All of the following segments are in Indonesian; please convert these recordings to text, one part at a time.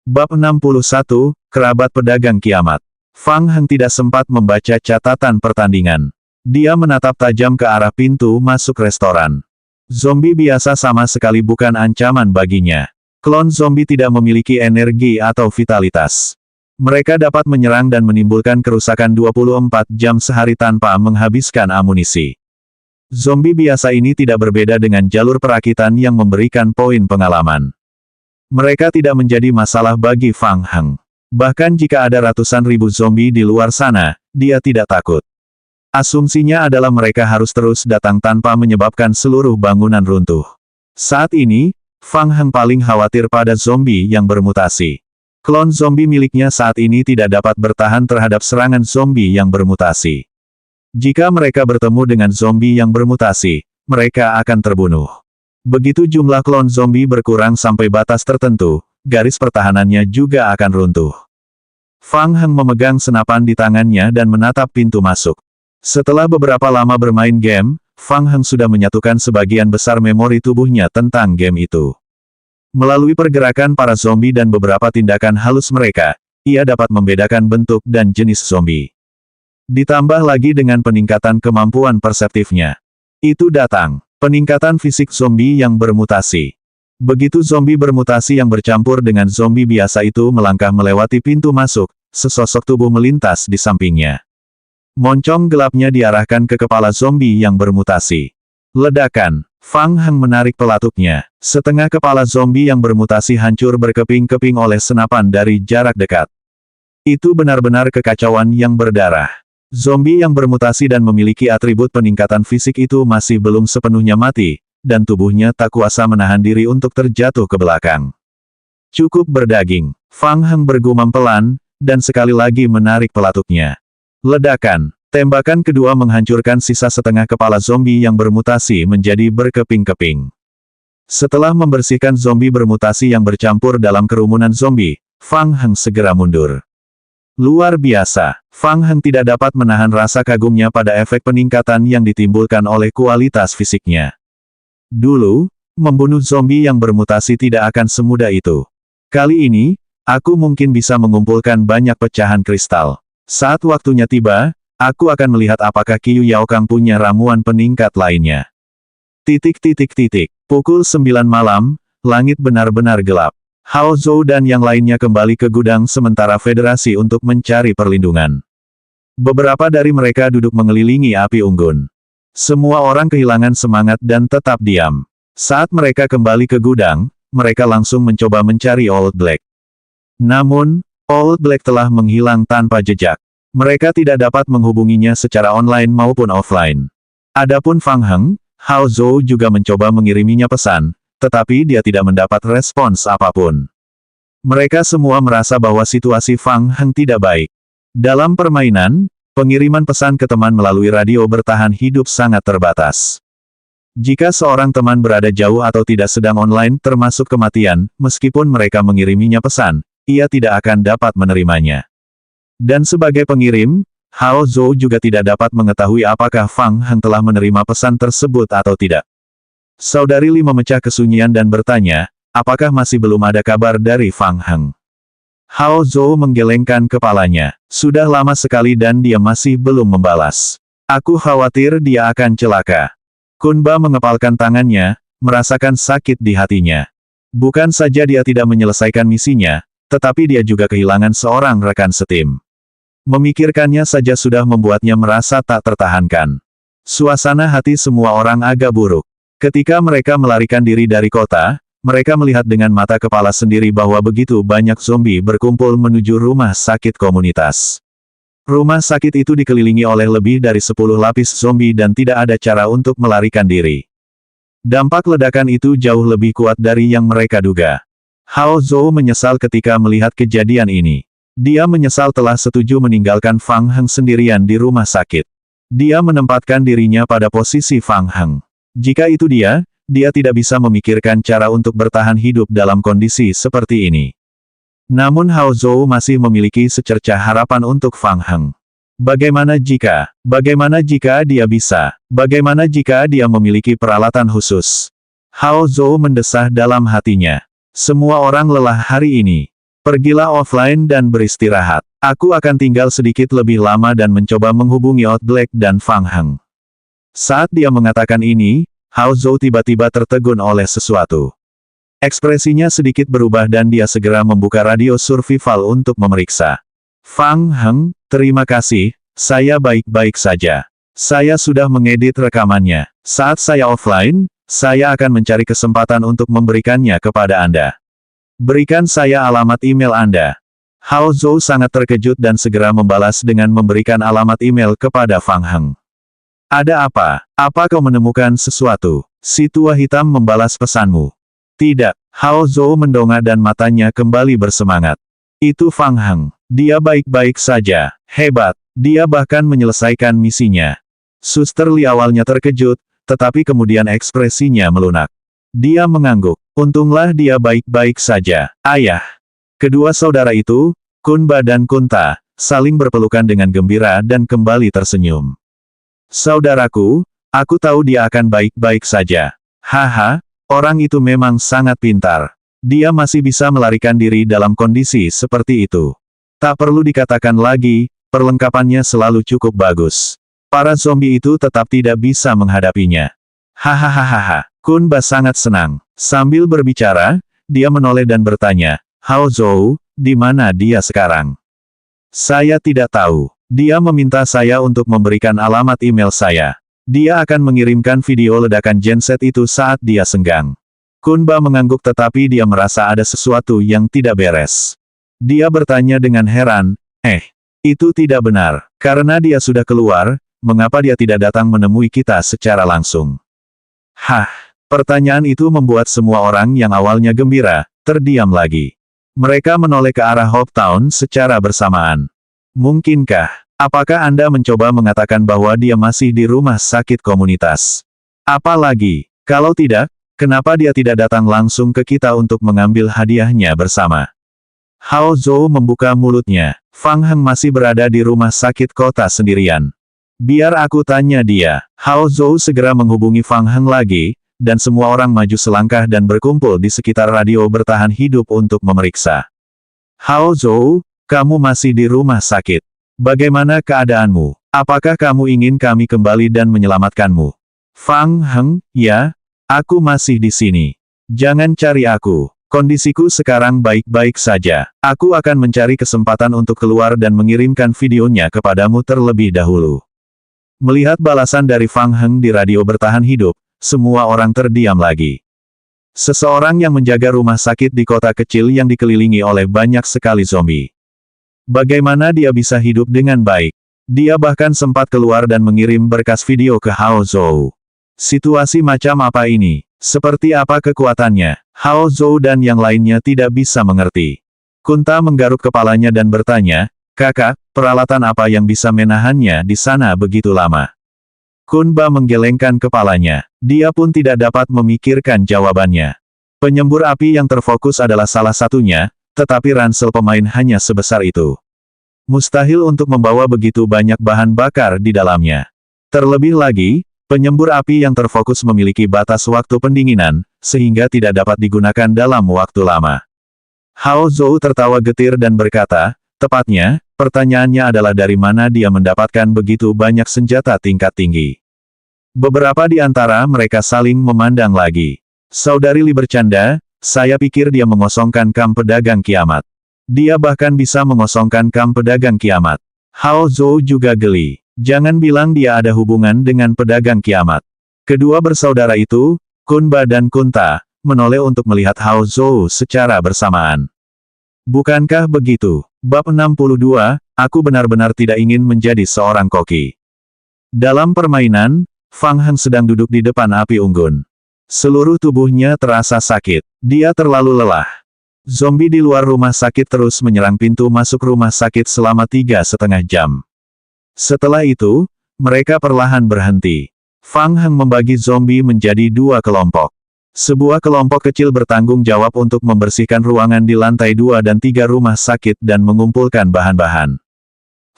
Bab 61, Kerabat Pedagang Kiamat. Fang Heng tidak sempat membaca catatan pertandingan. Dia menatap tajam ke arah pintu masuk restoran. Zombie biasa sama sekali bukan ancaman baginya. Klon zombie tidak memiliki energi atau vitalitas. Mereka dapat menyerang dan menimbulkan kerusakan 24 jam sehari tanpa menghabiskan amunisi. Zombie biasa ini tidak berbeda dengan jalur perakitan yang memberikan poin pengalaman. Mereka tidak menjadi masalah bagi Fang Heng. Bahkan jika ada ratusan ribu zombie di luar sana, dia tidak takut. Asumsinya adalah mereka harus terus datang tanpa menyebabkan seluruh bangunan runtuh. Saat ini, Fang Heng paling khawatir pada zombie yang bermutasi. Klon zombie miliknya saat ini tidak dapat bertahan terhadap serangan zombie yang bermutasi. Jika mereka bertemu dengan zombie yang bermutasi, mereka akan terbunuh. Begitu jumlah klon zombie berkurang sampai batas tertentu, garis pertahanannya juga akan runtuh. Fang Heng memegang senapan di tangannya dan menatap pintu masuk. Setelah beberapa lama bermain game, Fang Heng sudah menyatukan sebagian besar memori tubuhnya tentang game itu. Melalui pergerakan para zombie dan beberapa tindakan halus mereka, ia dapat membedakan bentuk dan jenis zombie. Ditambah lagi dengan peningkatan kemampuan perseptifnya. Itu datang. Peningkatan fisik zombie yang bermutasi. Begitu zombie bermutasi yang bercampur dengan zombie biasa itu melangkah melewati pintu masuk, sesosok tubuh melintas di sampingnya. Moncong gelapnya diarahkan ke kepala zombie yang bermutasi. Ledakan. Fang Heng menarik pelatuknya. Setengah kepala zombie yang bermutasi hancur berkeping-keping oleh senapan dari jarak dekat. Itu benar-benar kekacauan yang berdarah. Zombie yang bermutasi dan memiliki atribut peningkatan fisik itu masih belum sepenuhnya mati, dan tubuhnya tak kuasa menahan diri untuk terjatuh ke belakang. Cukup berdaging. Fang Heng bergumam pelan, dan sekali lagi menarik pelatuknya. Ledakan. Tembakan kedua menghancurkan sisa setengah kepala zombie yang bermutasi menjadi berkeping-keping. Setelah membersihkan zombie bermutasi yang bercampur dalam kerumunan zombie, Fang Heng segera mundur. Luar biasa, Fang Heng tidak dapat menahan rasa kagumnya pada efek peningkatan yang ditimbulkan oleh kualitas fisiknya. Dulu, membunuh zombie yang bermutasi tidak akan semudah itu. Kali ini, aku mungkin bisa mengumpulkan banyak pecahan kristal. Saat waktunya tiba, aku akan melihat apakah Qiu Yaokang punya ramuan peningkat lainnya. Pukul 9 malam, langit benar-benar gelap. Hao Zhou dan yang lainnya kembali ke gudang sementara Federasi untuk mencari perlindungan. Beberapa dari mereka duduk mengelilingi api unggun. Semua orang kehilangan semangat dan tetap diam. Saat mereka kembali ke gudang, mereka langsung mencoba mencari Old Black. Namun, Old Black telah menghilang tanpa jejak. Mereka tidak dapat menghubunginya secara online maupun offline. Adapun Fang Heng, Hao Zhou juga mencoba mengiriminya pesan, tetapi dia tidak mendapat respons apapun. Mereka semua merasa bahwa situasi Fang Heng tidak baik. Dalam permainan, pengiriman pesan ke teman melalui radio bertahan hidup sangat terbatas. Jika seorang teman berada jauh atau tidak sedang online termasuk kematian, meskipun mereka mengiriminya pesan, ia tidak akan dapat menerimanya. Dan sebagai pengirim, Hao Zhou juga tidak dapat mengetahui apakah Fang Heng telah menerima pesan tersebut atau tidak. Saudari Li memecah kesunyian dan bertanya, apakah masih belum ada kabar dari Fang Heng? Hao Zhou menggelengkan kepalanya. Sudah lama sekali dan dia masih belum membalas. Aku khawatir dia akan celaka. Kunba mengepalkan tangannya, merasakan sakit di hatinya. Bukan saja dia tidak menyelesaikan misinya, tetapi dia juga kehilangan seorang rekan setim. Memikirkannya saja sudah membuatnya merasa tak tertahankan. Suasana hati semua orang agak buruk. Ketika mereka melarikan diri dari kota, mereka melihat dengan mata kepala sendiri bahwa begitu banyak zombie berkumpul menuju rumah sakit komunitas. Rumah sakit itu dikelilingi oleh lebih dari 10 lapis zombie dan tidak ada cara untuk melarikan diri. Dampak ledakan itu jauh lebih kuat dari yang mereka duga. Hao Zhou menyesal ketika melihat kejadian ini. Dia menyesal telah setuju meninggalkan Fang Heng sendirian di rumah sakit. Dia menempatkan dirinya pada posisi Fang Heng. Jika itu dia tidak bisa memikirkan cara untuk bertahan hidup dalam kondisi seperti ini. Namun Hao Zhou masih memiliki secercah harapan untuk Fang Heng. Bagaimana jika dia bisa? Bagaimana jika dia memiliki peralatan khusus? Hao Zhou mendesah dalam hatinya. Semua orang lelah hari ini. Pergilah offline dan beristirahat. Aku akan tinggal sedikit lebih lama dan mencoba menghubungi Out Black dan Fang Heng. Saat dia mengatakan ini, Hao Zhou tiba-tiba tertegun oleh sesuatu. Ekspresinya sedikit berubah dan dia segera membuka radio survival untuk memeriksa. Fang Heng, terima kasih, saya baik-baik saja. Saya sudah mengedit rekamannya. Saat saya offline, saya akan mencari kesempatan untuk memberikannya kepada Anda. Berikan saya alamat email Anda. Hao Zhou sangat terkejut dan segera membalas dengan memberikan alamat email kepada Fang Heng. Ada apa? Apa kau menemukan sesuatu? Si tua hitam membalas pesanmu. Tidak, Hao Zhou mendongak dan matanya kembali bersemangat. Itu Fang Heng. Dia baik-baik saja. Hebat. Dia bahkan menyelesaikan misinya. Suster Li awalnya terkejut, tetapi kemudian ekspresinya melunak. Dia mengangguk. Untunglah dia baik-baik saja. Ayah. Kedua saudara itu, Kunba dan Kunta, saling berpelukan dengan gembira dan kembali tersenyum. Saudaraku, aku tahu dia akan baik-baik saja. Haha, orang itu memang sangat pintar. Dia masih bisa melarikan diri dalam kondisi seperti itu. Tak perlu dikatakan lagi, perlengkapannya selalu cukup bagus. Para zombie itu tetap tidak bisa menghadapinya. Hahaha, Kunba sangat senang. Sambil berbicara, dia menoleh dan bertanya, Hao Zhou, di mana dia sekarang? Saya tidak tahu. Dia meminta saya untuk memberikan alamat email saya. Dia akan mengirimkan video ledakan genset itu saat dia senggang. Kunba mengangguk tetapi dia merasa ada sesuatu yang tidak beres. Dia bertanya dengan heran, itu tidak benar. Karena dia sudah keluar, mengapa dia tidak datang menemui kita secara langsung? Hah, pertanyaan itu membuat semua orang yang awalnya gembira, terdiam lagi. Mereka menoleh ke arah Hope Town secara bersamaan. Mungkinkah, apakah Anda mencoba mengatakan bahwa dia masih di rumah sakit komunitas? Apalagi, kalau tidak, kenapa dia tidak datang langsung ke kita untuk mengambil hadiahnya bersama? Hao Zhou membuka mulutnya. Fang Heng masih berada di rumah sakit kota sendirian. Biar aku tanya dia. Hao Zhou segera menghubungi Fang Heng lagi, dan semua orang maju selangkah dan berkumpul di sekitar radio bertahan hidup untuk memeriksa. Hao Zhou, kamu masih di rumah sakit. Bagaimana keadaanmu? Apakah kamu ingin kami kembali dan menyelamatkanmu? Fang Heng, ya, aku masih di sini. Jangan cari aku. Kondisiku sekarang baik-baik saja. Aku akan mencari kesempatan untuk keluar dan mengirimkan videonya kepadamu terlebih dahulu. Melihat balasan dari Fang Heng di radio bertahan hidup, semua orang terdiam lagi. Seseorang yang menjaga rumah sakit di kota kecil yang dikelilingi oleh banyak sekali zombie. Bagaimana dia bisa hidup dengan baik? Dia bahkan sempat keluar dan mengirim berkas video ke Hao Zhou. Situasi macam apa ini? Seperti apa kekuatannya? Hao Zhou dan yang lainnya tidak bisa mengerti. Kunta menggaruk kepalanya dan bertanya, Kakak, peralatan apa yang bisa menahannya di sana begitu lama? Kunba menggelengkan kepalanya. Dia pun tidak dapat memikirkan jawabannya. Penyembur api yang terfokus adalah salah satunya, tetapi ransel pemain hanya sebesar itu. Mustahil untuk membawa begitu banyak bahan bakar di dalamnya. Terlebih lagi, penyembur api yang terfokus memiliki batas waktu pendinginan, sehingga tidak dapat digunakan dalam waktu lama. Hao Zhou tertawa getir dan berkata, tepatnya, pertanyaannya adalah dari mana dia mendapatkan begitu banyak senjata tingkat tinggi. Beberapa di antara mereka saling memandang lagi. Saudari Li bercanda, saya pikir dia mengosongkan kamp pedagang kiamat. Dia bahkan bisa mengosongkan kamp pedagang kiamat. Hao Zhou juga geli. Jangan bilang dia ada hubungan dengan pedagang kiamat. Kedua bersaudara itu, Kunba dan Kunta, menoleh untuk melihat Hao Zhou secara bersamaan. Bukankah begitu? Bab 62, aku benar-benar tidak ingin menjadi seorang koki. Dalam permainan, Fang Heng sedang duduk di depan api unggun. Seluruh tubuhnya terasa sakit. Dia terlalu lelah. Zombie di luar rumah sakit terus menyerang pintu masuk rumah sakit selama 3,5 jam. Setelah itu, mereka perlahan berhenti. Fang Heng membagi zombie menjadi 2 kelompok. Sebuah kelompok kecil bertanggung jawab untuk membersihkan ruangan di lantai 2 dan 3 rumah sakit dan mengumpulkan bahan-bahan.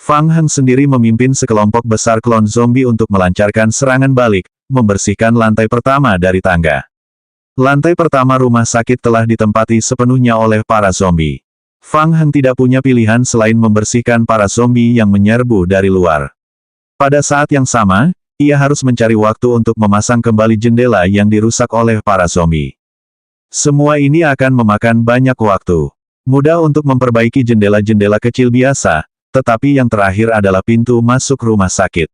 Fang Heng sendiri memimpin sekelompok besar klon zombie untuk melancarkan serangan balik, membersihkan lantai pertama dari tangga. Lantai pertama rumah sakit telah ditempati sepenuhnya oleh para zombie. Fang Heng tidak punya pilihan selain membersihkan para zombie yang menyerbu dari luar. Pada saat yang sama, ia harus mencari waktu untuk memasang kembali jendela yang dirusak oleh para zombie. Semua ini akan memakan banyak waktu. Mudah untuk memperbaiki jendela-jendela kecil biasa, tetapi yang terakhir adalah pintu masuk rumah sakit.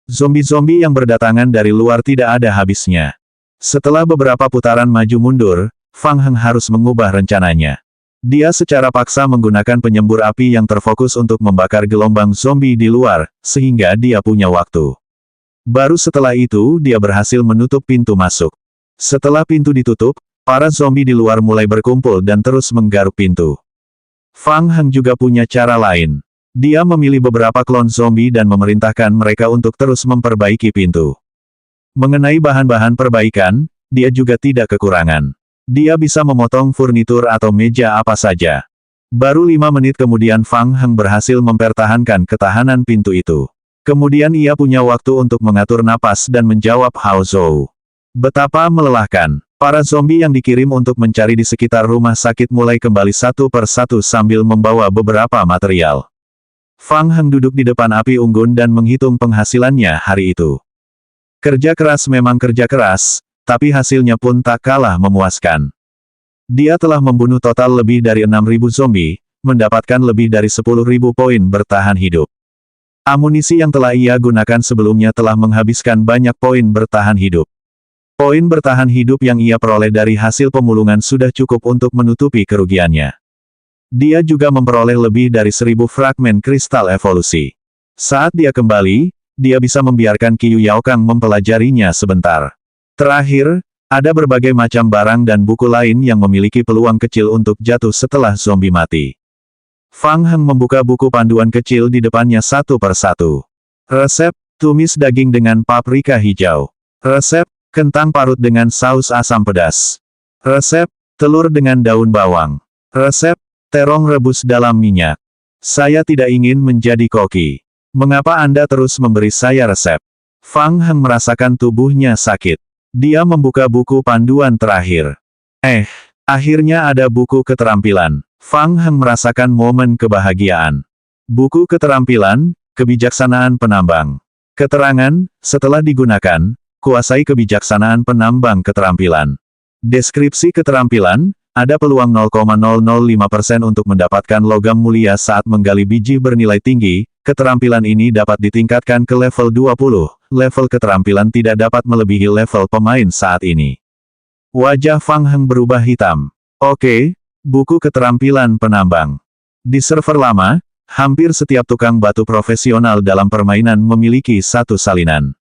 Zombie-zombie yang berdatangan dari luar tidak ada habisnya. Setelah beberapa putaran maju mundur, Fang Heng harus mengubah rencananya. Dia secara paksa menggunakan penyembur api yang terfokus untuk membakar gelombang zombie di luar, sehingga dia punya waktu. Baru setelah itu dia berhasil menutup pintu masuk. Setelah pintu ditutup, para zombie di luar mulai berkumpul dan terus menggaruk pintu. Fang Heng juga punya cara lain. Dia memilih beberapa klon zombie dan memerintahkan mereka untuk terus memperbaiki pintu. Mengenai bahan-bahan perbaikan, dia juga tidak kekurangan. Dia bisa memotong furnitur atau meja apa saja. Baru 5 menit kemudian Fang Heng berhasil mempertahankan ketahanan pintu itu. Kemudian ia punya waktu untuk mengatur napas dan menjawab Hao Zhou. Betapa melelahkan. Para zombie yang dikirim untuk mencari di sekitar rumah sakit mulai kembali satu per satu sambil membawa beberapa material. Fang Heng duduk di depan api unggun dan menghitung penghasilannya hari itu. Kerja keras memang kerja keras, tapi hasilnya pun tak kalah memuaskan. Dia telah membunuh total lebih dari 6.000 zombie, mendapatkan lebih dari 10.000 poin bertahan hidup. Amunisi yang telah ia gunakan sebelumnya telah menghabiskan banyak poin bertahan hidup. Poin bertahan hidup yang ia peroleh dari hasil pemulungan sudah cukup untuk menutupi kerugiannya. Dia juga memperoleh lebih dari 1.000 fragmen kristal evolusi. Saat dia kembali, dia bisa membiarkan Qiu Yaokang mempelajarinya sebentar. Terakhir, ada berbagai macam barang dan buku lain yang memiliki peluang kecil untuk jatuh setelah zombie mati. Fang Heng membuka buku panduan kecil di depannya satu per satu. Resep, tumis daging dengan paprika hijau. Resep, kentang parut dengan saus asam pedas. Resep, telur dengan daun bawang. Resep, terong rebus dalam minyak. Saya tidak ingin menjadi koki. Mengapa Anda terus memberi saya resep? Fang Heng merasakan tubuhnya sakit. Dia membuka buku panduan terakhir. Akhirnya ada buku keterampilan. Fang Heng merasakan momen kebahagiaan. Buku keterampilan, kebijaksanaan penambang. Keterangan, setelah digunakan, kuasai kebijaksanaan penambang keterampilan. Deskripsi keterampilan, ada peluang 0,005% untuk mendapatkan logam mulia saat menggali biji bernilai tinggi. Keterampilan ini dapat ditingkatkan ke level 20. Level keterampilan tidak dapat melebihi level pemain saat ini. Wajah Fang Heng berubah hitam. Oke, buku keterampilan penambang. Di server lama, hampir setiap tukang batu profesional dalam permainan memiliki satu salinan.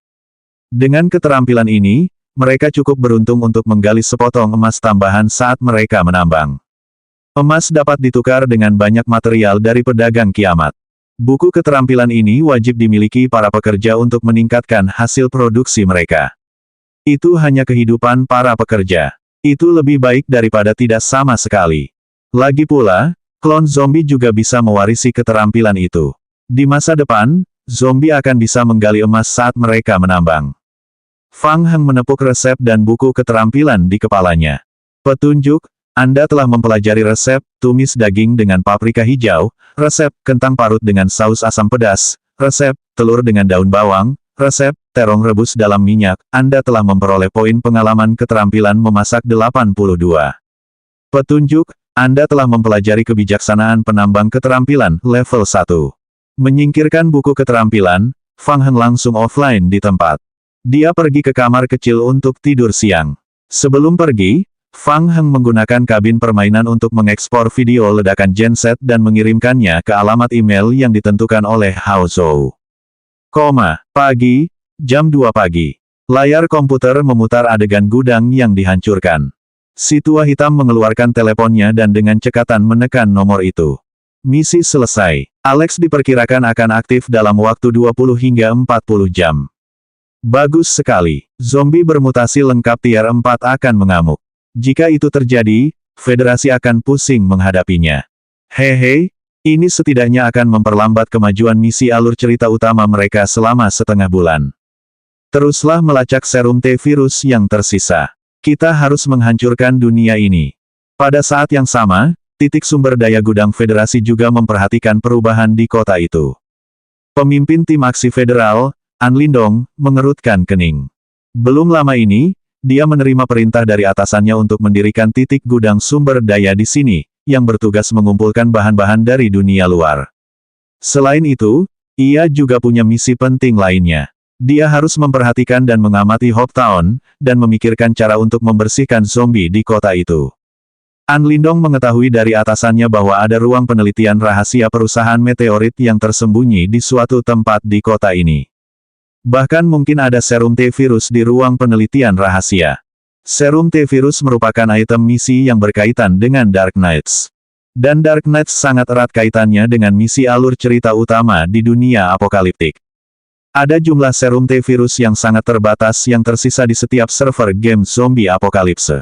Dengan keterampilan ini, mereka cukup beruntung untuk menggali sepotong emas tambahan saat mereka menambang. Emas dapat ditukar dengan banyak material dari pedagang kiamat. Buku keterampilan ini wajib dimiliki para pekerja untuk meningkatkan hasil produksi mereka. Itu hanya kehidupan para pekerja. Itu lebih baik daripada tidak sama sekali. Lagi pula, klon zombie juga bisa mewarisi keterampilan itu. Di masa depan, zombie akan bisa menggali emas saat mereka menambang. Fang Heng menepuk resep dan buku keterampilan di kepalanya. Petunjuk, Anda telah mempelajari resep, tumis daging dengan paprika hijau, resep, kentang parut dengan saus asam pedas, resep, telur dengan daun bawang, resep, terong rebus dalam minyak. Anda telah memperoleh poin pengalaman keterampilan memasak 82. Petunjuk, Anda telah mempelajari kebijaksanaan penambang keterampilan, level 1. Menyingkirkan buku keterampilan, Fang Heng langsung offline di tempat. Dia pergi ke kamar kecil untuk tidur siang. Sebelum pergi, Fang Heng menggunakan kabin permainan untuk mengekspor video ledakan genset dan mengirimkannya ke alamat email yang ditentukan oleh Hao Zhou. Pagi, jam 2 pagi. Layar komputer memutar adegan gudang yang dihancurkan. Si tua hitam mengeluarkan teleponnya dan dengan cekatan menekan nomor itu. Misi selesai. Alex diperkirakan akan aktif dalam waktu 20 hingga 40 jam. Bagus sekali. Zombie bermutasi lengkap tier 4 akan mengamuk. Jika itu terjadi, Federasi akan pusing menghadapinya. Hehe, ini setidaknya akan memperlambat kemajuan misi alur cerita utama mereka selama setengah bulan. Teruslah melacak serum T-virus yang tersisa. Kita harus menghancurkan dunia ini. Pada saat yang sama, titik sumber daya gudang Federasi juga memperhatikan perubahan di kota itu. Pemimpin tim aksi federal, An Lindong, mengerutkan kening. Belum lama ini, dia menerima perintah dari atasannya untuk mendirikan titik gudang sumber daya di sini, yang bertugas mengumpulkan bahan-bahan dari dunia luar. Selain itu, ia juga punya misi penting lainnya. Dia harus memperhatikan dan mengamati Hope Town, dan memikirkan cara untuk membersihkan zombie di kota itu. An Lindong mengetahui dari atasannya bahwa ada ruang penelitian rahasia perusahaan meteorit yang tersembunyi di suatu tempat di kota ini. Bahkan mungkin ada serum T-virus di ruang penelitian rahasia. Serum T-virus merupakan item misi yang berkaitan dengan Dark Knights. Dan Dark Knights sangat erat kaitannya dengan misi alur cerita utama di dunia apokaliptik. Ada jumlah serum T-virus yang sangat terbatas yang tersisa di setiap server game zombie apokalipse.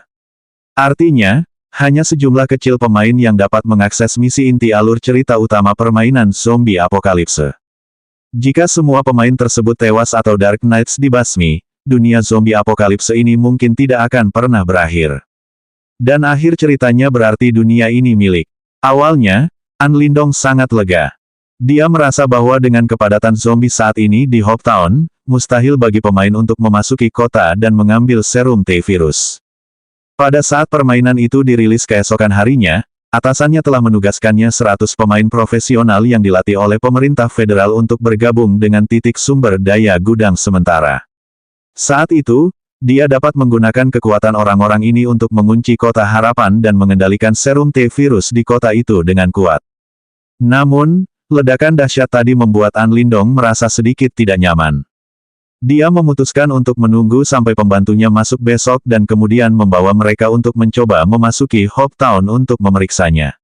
Artinya, hanya sejumlah kecil pemain yang dapat mengakses misi inti alur cerita utama permainan zombie apokalipse. Jika semua pemain tersebut tewas atau Dark Knights dibasmi, dunia zombie apokalipse ini mungkin tidak akan pernah berakhir. Dan akhir ceritanya berarti dunia ini milik. Awalnya, An Lindong sangat lega. Dia merasa bahwa dengan kepadatan zombie saat ini di Hope Town, mustahil bagi pemain untuk memasuki kota dan mengambil serum T-virus. Pada saat permainan itu dirilis keesokan harinya, atasannya telah menugaskannya 100 pemain profesional yang dilatih oleh pemerintah federal untuk bergabung dengan titik sumber daya gudang sementara. Saat itu, dia dapat menggunakan kekuatan orang-orang ini untuk mengunci kota harapan dan mengendalikan serum T-virus di kota itu dengan kuat. Namun, ledakan dahsyat tadi membuat An Lindong merasa sedikit tidak nyaman. Dia memutuskan untuk menunggu sampai pembantunya masuk besok dan kemudian membawa mereka untuk mencoba memasuki Hope Town untuk memeriksanya.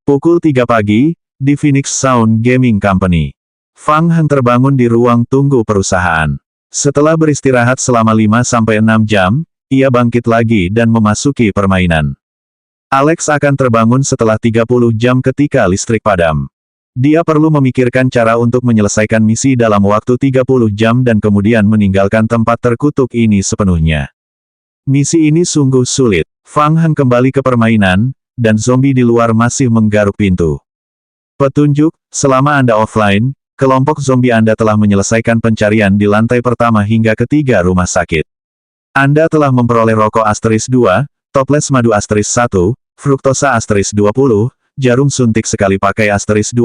Pukul 3 pagi, di Phoenix Sound Gaming Company. Fang Heng terbangun di ruang tunggu perusahaan. Setelah beristirahat selama 5-6 jam, ia bangkit lagi dan memasuki permainan. Alex akan terbangun setelah 30 jam ketika listrik padam. Dia perlu memikirkan cara untuk menyelesaikan misi dalam waktu 30 jam dan kemudian meninggalkan tempat terkutuk ini sepenuhnya. Misi ini sungguh sulit. Fang Heng kembali ke permainan, dan zombie di luar masih menggaruk pintu. Petunjuk, selama Anda offline, kelompok zombie Anda telah menyelesaikan pencarian di lantai pertama hingga ketiga rumah sakit. Anda telah memperoleh rokok *2, toples madu *1, fruktosa *20, jarum suntik sekali pakai *21,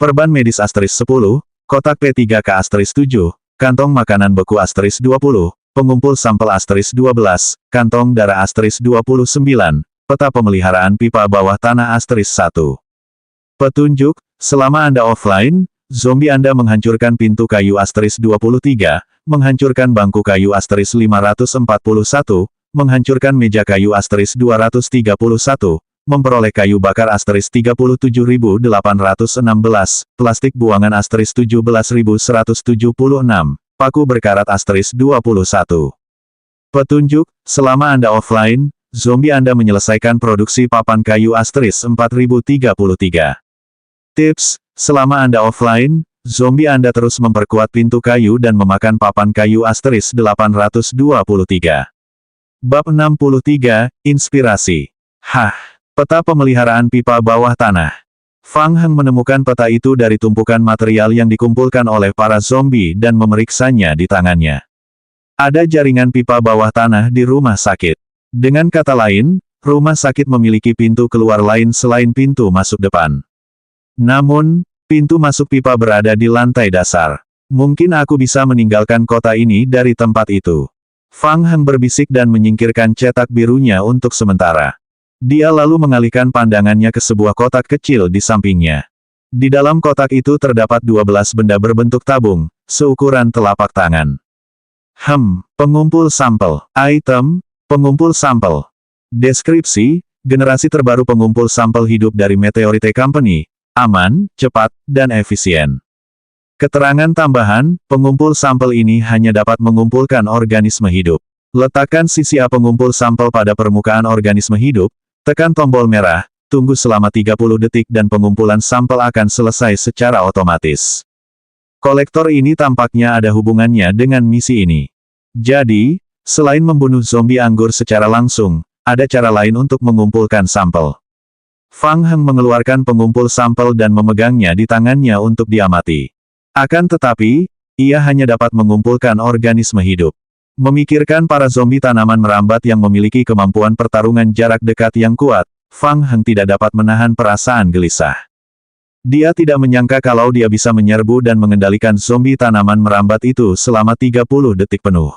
perban medis *10, kotak P3K *7, kantong makanan beku *20, pengumpul sampel *12, kantong darah *29, peta pemeliharaan pipa bawah tanah *1. Petunjuk, selama Anda offline, zombie Anda menghancurkan pintu kayu *23, menghancurkan bangku kayu *541, menghancurkan meja kayu *231, memperoleh kayu bakar *37.816, plastik buangan *17.176, paku berkarat *21. Petunjuk, selama Anda offline, zombie Anda menyelesaikan produksi papan kayu *4033. Tips, selama Anda offline, zombie Anda terus memperkuat pintu kayu dan memakan papan kayu *823. Bab 63, Inspirasi. Peta pemeliharaan pipa bawah tanah. Fang Heng menemukan peta itu dari tumpukan material yang dikumpulkan oleh para zombie dan memeriksanya di tangannya. Ada jaringan pipa bawah tanah di rumah sakit. Dengan kata lain, rumah sakit memiliki pintu keluar lain selain pintu masuk depan. Namun, pintu masuk pipa berada di lantai dasar. Mungkin aku bisa meninggalkan kota ini dari tempat itu. Fang Heng berbisik dan menyingkirkan cetak birunya untuk sementara. Dia lalu mengalihkan pandangannya ke sebuah kotak kecil di sampingnya. Di dalam kotak itu terdapat 12 benda berbentuk tabung, seukuran telapak tangan. Pengumpul sampel. Item, pengumpul sampel. Deskripsi, generasi terbaru pengumpul sampel hidup dari Meteorite Company, aman, cepat, dan efisien. Keterangan tambahan, pengumpul sampel ini hanya dapat mengumpulkan organisme hidup. Letakkan sisi A pengumpul sampel pada permukaan organisme hidup, tekan tombol merah, tunggu selama 30 detik dan pengumpulan sampel akan selesai secara otomatis. Kolektor ini tampaknya ada hubungannya dengan misi ini. Jadi, selain membunuh zombie anggur secara langsung, ada cara lain untuk mengumpulkan sampel. Fang Heng mengeluarkan pengumpul sampel dan memegangnya di tangannya untuk diamati. Akan tetapi, ia hanya dapat mengumpulkan organisme hidup. Memikirkan para zombie tanaman merambat yang memiliki kemampuan pertarungan jarak dekat yang kuat, Fang Heng tidak dapat menahan perasaan gelisah. Dia tidak menyangka kalau dia bisa menyerbu dan mengendalikan zombie tanaman merambat itu selama 30 detik penuh.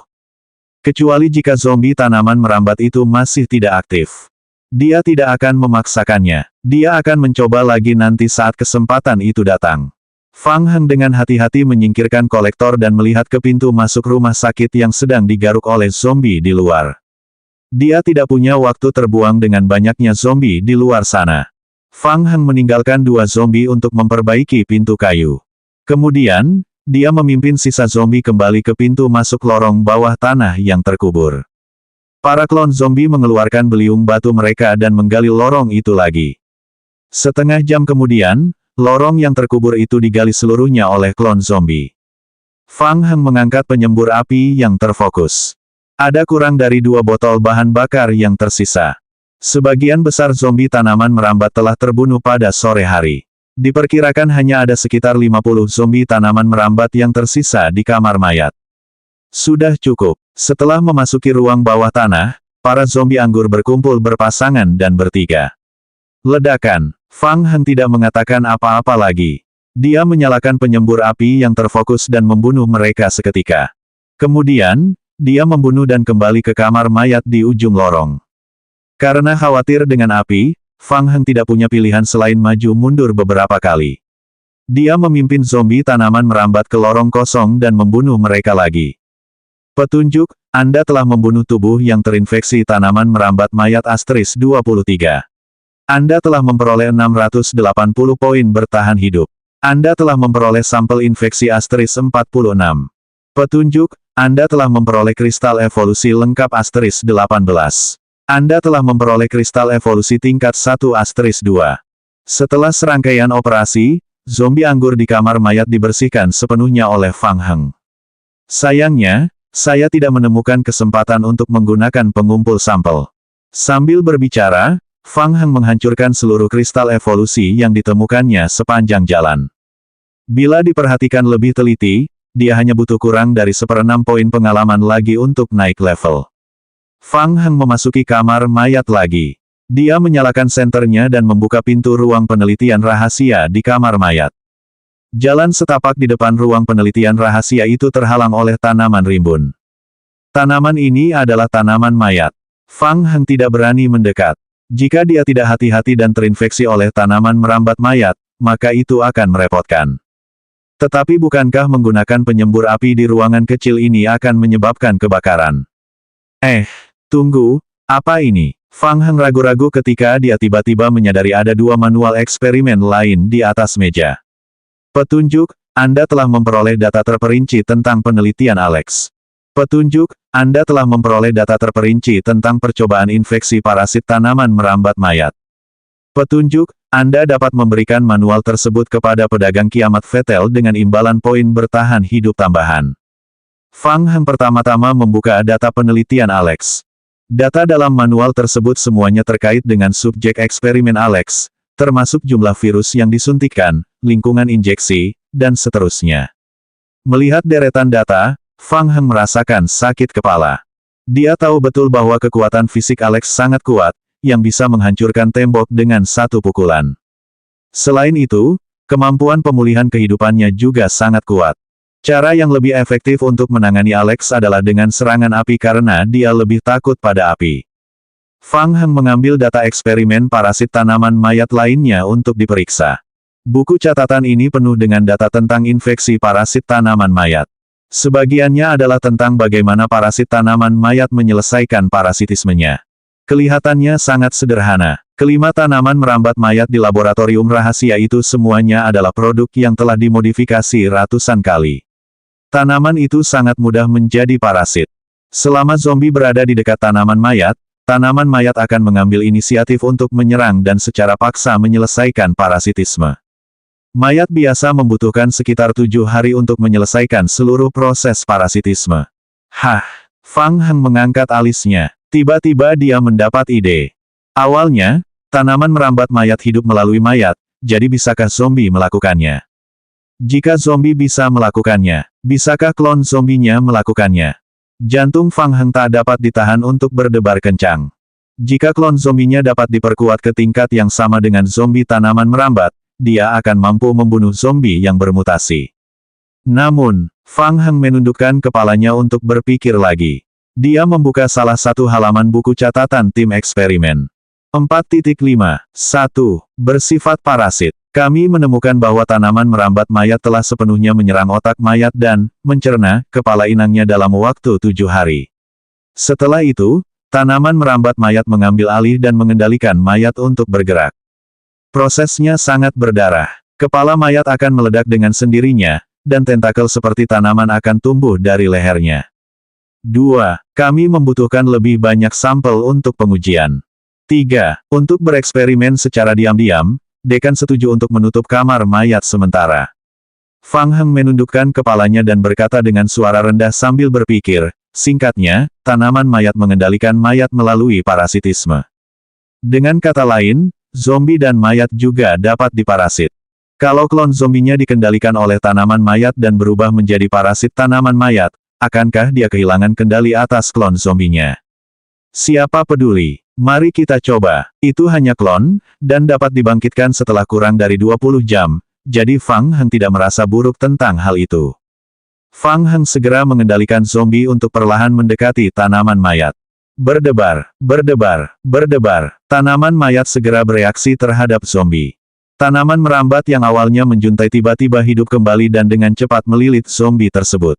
Kecuali jika zombie tanaman merambat itu masih tidak aktif. Dia tidak akan memaksakannya. Dia akan mencoba lagi nanti saat kesempatan itu datang. Fang Heng dengan hati-hati menyingkirkan kolektor dan melihat ke pintu masuk rumah sakit yang sedang digaruk oleh zombie di luar. Dia tidak punya waktu terbuang dengan banyaknya zombie di luar sana. Fang Heng meninggalkan 2 zombie untuk memperbaiki pintu kayu. Kemudian, dia memimpin sisa zombie kembali ke pintu masuk lorong bawah tanah yang terkubur. Para klon zombie mengeluarkan beliung batu mereka dan menggali lorong itu lagi. Setengah jam kemudian, lorong yang terkubur itu digali seluruhnya oleh klon zombie. Fang Heng mengangkat penyembur api yang terfokus. Ada kurang dari 2 botol bahan bakar yang tersisa. Sebagian besar zombie tanaman merambat telah terbunuh pada sore hari. Diperkirakan hanya ada sekitar 50 zombie tanaman merambat yang tersisa di kamar mayat. Sudah cukup. Setelah memasuki ruang bawah tanah, para zombie anggur berkumpul berpasangan dan bertiga. Ledakan. Fang Heng tidak mengatakan apa-apa lagi. Dia menyalakan penyembur api yang terfokus dan membunuh mereka seketika. Kemudian, dia membunuh dan kembali ke kamar mayat di ujung lorong. Karena khawatir dengan api, Fang Heng tidak punya pilihan selain maju mundur beberapa kali. Dia memimpin zombie tanaman merambat ke lorong kosong dan membunuh mereka lagi. Petunjuk, Anda telah membunuh tubuh yang terinfeksi tanaman merambat mayat * 23. Anda telah memperoleh 680 poin bertahan hidup. Anda telah memperoleh sampel infeksi * 46. Petunjuk, Anda telah memperoleh kristal evolusi lengkap * 18. Anda telah memperoleh kristal evolusi tingkat 1 * 2. Setelah serangkaian operasi, zombie anggur di kamar mayat dibersihkan sepenuhnya oleh Fang Heng. Sayangnya, saya tidak menemukan kesempatan untuk menggunakan pengumpul sampel. Sambil berbicara, Fang Heng menghancurkan seluruh kristal evolusi yang ditemukannya sepanjang jalan. Bila diperhatikan lebih teliti, dia hanya butuh kurang dari 1/6 poin pengalaman lagi untuk naik level. Fang Heng memasuki kamar mayat lagi. Dia menyalakan senternya dan membuka pintu ruang penelitian rahasia di kamar mayat. Jalan setapak di depan ruang penelitian rahasia itu terhalang oleh tanaman rimbun. Tanaman ini adalah tanaman mayat. Fang Heng tidak berani mendekat. Jika dia tidak hati-hati dan terinfeksi oleh tanaman merambat mayat, maka itu akan merepotkan. Tetapi bukankah menggunakan penyembur api di ruangan kecil ini akan menyebabkan kebakaran? Tunggu, apa ini? Fang Heng ragu-ragu ketika dia tiba-tiba menyadari ada 2 manual eksperimen lain di atas meja. Petunjuk, Anda telah memperoleh data terperinci tentang penelitian Alex. Petunjuk, Anda telah memperoleh data terperinci tentang percobaan infeksi parasit tanaman merambat mayat. Petunjuk, Anda dapat memberikan manual tersebut kepada pedagang kiamat Vetel dengan imbalan poin bertahan hidup tambahan. Fang Heng pertama-tama membuka data penelitian Alex. Data dalam manual tersebut semuanya terkait dengan subjek eksperimen Alex, termasuk jumlah virus yang disuntikkan, lingkungan injeksi, dan seterusnya. Melihat deretan data, Fang Heng merasakan sakit kepala. Dia tahu betul bahwa kekuatan fisik Alex sangat kuat, yang bisa menghancurkan tembok dengan 1 pukulan. Selain itu, kemampuan pemulihan kehidupannya juga sangat kuat. Cara yang lebih efektif untuk menangani Alex adalah dengan serangan api karena dia lebih takut pada api. Fang Heng mengambil data eksperimen parasit tanaman mayat lainnya untuk diperiksa. Buku catatan ini penuh dengan data tentang infeksi parasit tanaman mayat. Sebagiannya adalah tentang bagaimana parasit tanaman mayat menyelesaikan parasitismenya. Kelihatannya sangat sederhana. Kelima tanaman merambat mayat di laboratorium rahasia itu semuanya adalah produk yang telah dimodifikasi ratusan kali. Tanaman itu sangat mudah menjadi parasit. Selama zombie berada di dekat tanaman mayat akan mengambil inisiatif untuk menyerang dan secara paksa menyelesaikan parasitisme. Mayat biasa membutuhkan sekitar 7 hari untuk menyelesaikan seluruh proses parasitisme. Fang Heng mengangkat alisnya. Tiba-tiba dia mendapat ide. Awalnya, tanaman merambat mayat hidup melalui mayat, jadi bisakah zombie melakukannya? Jika zombie bisa melakukannya, bisakah klon zombinya melakukannya? Jantung Fang Heng tak dapat ditahan untuk berdebar kencang. Jika klon zombinya dapat diperkuat ke tingkat yang sama dengan zombie tanaman merambat, dia akan mampu membunuh zombie yang bermutasi. Namun, Fang Heng menundukkan kepalanya untuk berpikir lagi. Dia membuka salah satu halaman buku catatan tim eksperimen. 4.5. 1. Bersifat parasit. Kami menemukan bahwa tanaman merambat mayat telah sepenuhnya menyerang otak mayat dan mencerna kepala inangnya dalam waktu 7 hari. Setelah itu, tanaman merambat mayat mengambil alih dan mengendalikan mayat untuk bergerak. Prosesnya sangat berdarah. Kepala mayat akan meledak dengan sendirinya, dan tentakel seperti tanaman akan tumbuh dari lehernya. 2. Kami membutuhkan lebih banyak sampel untuk pengujian. 3. Untuk bereksperimen secara diam-diam, dekan setuju untuk menutup kamar mayat sementara. Fang Heng menundukkan kepalanya dan berkata dengan suara rendah sambil berpikir, singkatnya, tanaman mayat mengendalikan mayat melalui parasitisme. Dengan kata lain, zombie dan mayat juga dapat diparasit. Kalau klon zombinya dikendalikan oleh tanaman mayat dan berubah menjadi parasit tanaman mayat, akankah dia kehilangan kendali atas klon zombinya? Siapa peduli? Mari kita coba. Itu hanya klon, dan dapat dibangkitkan setelah kurang dari 20 jam, jadi Fang Heng tidak merasa buruk tentang hal itu. Fang Heng segera mengendalikan zombie untuk perlahan mendekati tanaman mayat. Berdebar, berdebar, berdebar, tanaman mayat segera bereaksi terhadap zombie. Tanaman merambat yang awalnya menjuntai tiba-tiba hidup kembali dan dengan cepat melilit zombie tersebut.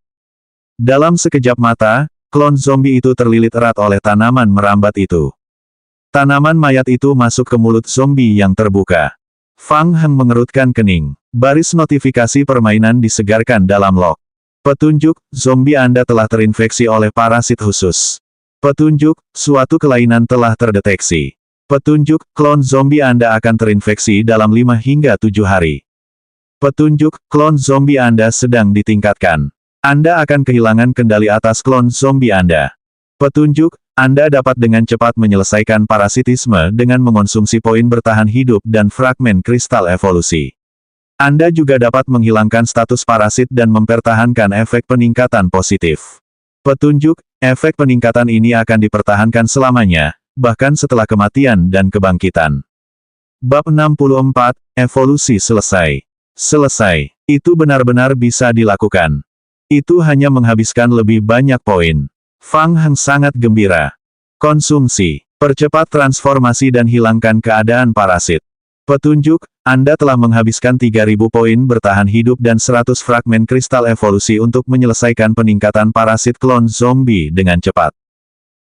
Dalam sekejap mata, klon zombie itu terlilit erat oleh tanaman merambat itu. Tanaman mayat itu masuk ke mulut zombie yang terbuka. Fang Heng mengerutkan kening. Baris notifikasi permainan disegarkan dalam log. Petunjuk, zombie Anda telah terinfeksi oleh parasit khusus. Petunjuk, suatu kelainan telah terdeteksi. Petunjuk, klon zombie Anda akan terinfeksi dalam 5 hingga 7 hari. Petunjuk, klon zombie Anda sedang ditingkatkan. Anda akan kehilangan kendali atas klon zombie Anda. Petunjuk, Anda dapat dengan cepat menyelesaikan parasitisme dengan mengonsumsi poin bertahan hidup dan fragmen kristal evolusi. Anda juga dapat menghilangkan status parasit dan mempertahankan efek peningkatan positif. Petunjuk, efek peningkatan ini akan dipertahankan selamanya, bahkan setelah kematian dan kebangkitan. Bab 64, Evolusi selesai. Selesai. Itu benar-benar bisa dilakukan. Itu hanya menghabiskan lebih banyak poin. Fang Heng sangat gembira. Konsumsi. Percepat transformasi dan hilangkan keadaan parasit. Petunjuk, Anda telah menghabiskan 3000 poin bertahan hidup dan 100 fragmen kristal evolusi untuk menyelesaikan peningkatan parasit klon zombie dengan cepat.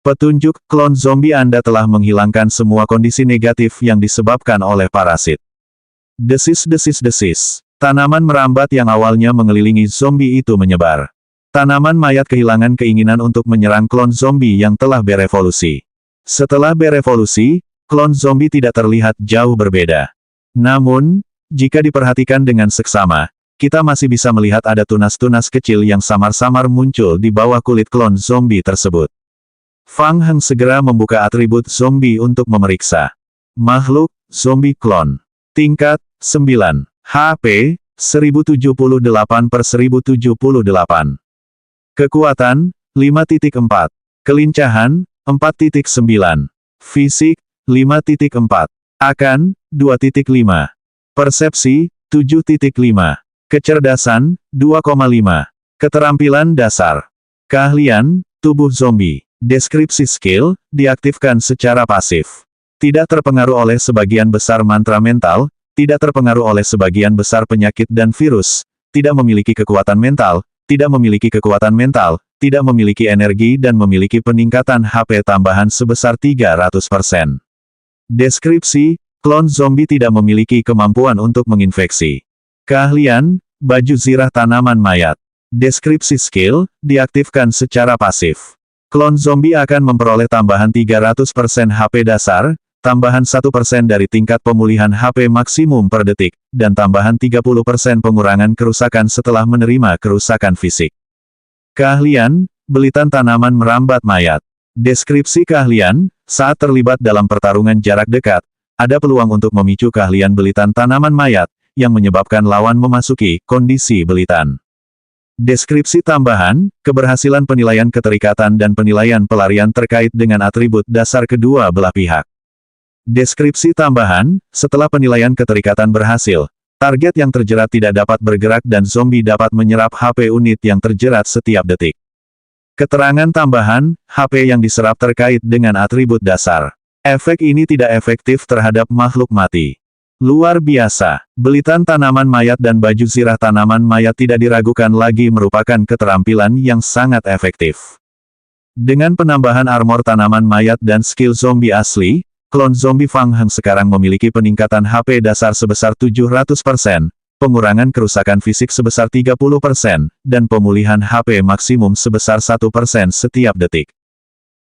Petunjuk, klon zombie Anda telah menghilangkan semua kondisi negatif yang disebabkan oleh parasit. Desis-desis-desis. Tanaman merambat yang awalnya mengelilingi zombie itu menyebar. Tanaman mayat kehilangan keinginan untuk menyerang klon zombie yang telah berevolusi. Setelah berevolusi, klon zombie tidak terlihat jauh berbeda. Namun, jika diperhatikan dengan seksama, kita masih bisa melihat ada tunas-tunas kecil yang samar-samar muncul di bawah kulit klon zombie tersebut. Fang Heng segera membuka atribut zombie untuk memeriksa. Makhluk, zombie klon. Tingkat, 9. HP, 1078/1078. Kekuatan, 5.4. Kelincahan, 4.9. Fisik, 5.4. Akan, 2.5. Persepsi, 7.5. Kecerdasan, 2,5. Keterampilan dasar. Keahlian, tubuh zombie. Deskripsi skill, diaktifkan secara pasif. Tidak terpengaruh oleh sebagian besar mantra mental, tidak terpengaruh oleh sebagian besar penyakit dan virus, tidak memiliki kekuatan mental, tidak memiliki kekuatan mental, tidak memiliki energi dan memiliki peningkatan HP tambahan sebesar 300%. Deskripsi, klon zombie tidak memiliki kemampuan untuk menginfeksi. Keahlian, baju zirah tanaman mayat. Deskripsi skill, diaktifkan secara pasif. Klon zombie akan memperoleh tambahan 300% HP dasar, tambahan 1% dari tingkat pemulihan HP maksimum per detik, dan tambahan 30% pengurangan kerusakan setelah menerima kerusakan fisik. Keahlian, belitan tanaman merambat mayat. Deskripsi keahlian, saat terlibat dalam pertarungan jarak dekat, ada peluang untuk memicu keahlian belitan tanaman mayat, yang menyebabkan lawan memasuki kondisi belitan. Deskripsi tambahan, keberhasilan penilaian keterikatan dan penilaian pelarian terkait dengan atribut dasar kedua belah pihak. Deskripsi tambahan, setelah penilaian keterikatan berhasil, target yang terjerat tidak dapat bergerak dan zombie dapat menyerap HP unit yang terjerat setiap detik. Keterangan tambahan, HP yang diserap terkait dengan atribut dasar. Efek ini tidak efektif terhadap makhluk mati. Luar biasa, belitan tanaman mayat dan baju zirah tanaman mayat tidak diragukan lagi merupakan keterampilan yang sangat efektif. Dengan penambahan armor tanaman mayat dan skill zombie asli, klon zombie Fang Heng sekarang memiliki peningkatan HP dasar sebesar 700%, pengurangan kerusakan fisik sebesar 30%, dan pemulihan HP maksimum sebesar 1% setiap detik.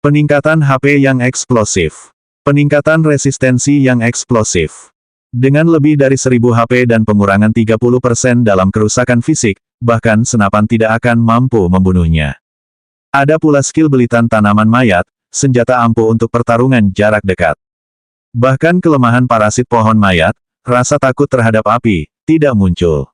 Peningkatan HP yang eksplosif. Peningkatan resistensi yang eksplosif. Dengan lebih dari 1000 HP dan pengurangan 30% dalam kerusakan fisik, bahkan senapan tidak akan mampu membunuhnya. Ada pula skill belitan tanaman mayat, senjata ampuh untuk pertarungan jarak dekat. Bahkan kelemahan parasit pohon mayat, rasa takut terhadap api, tidak muncul.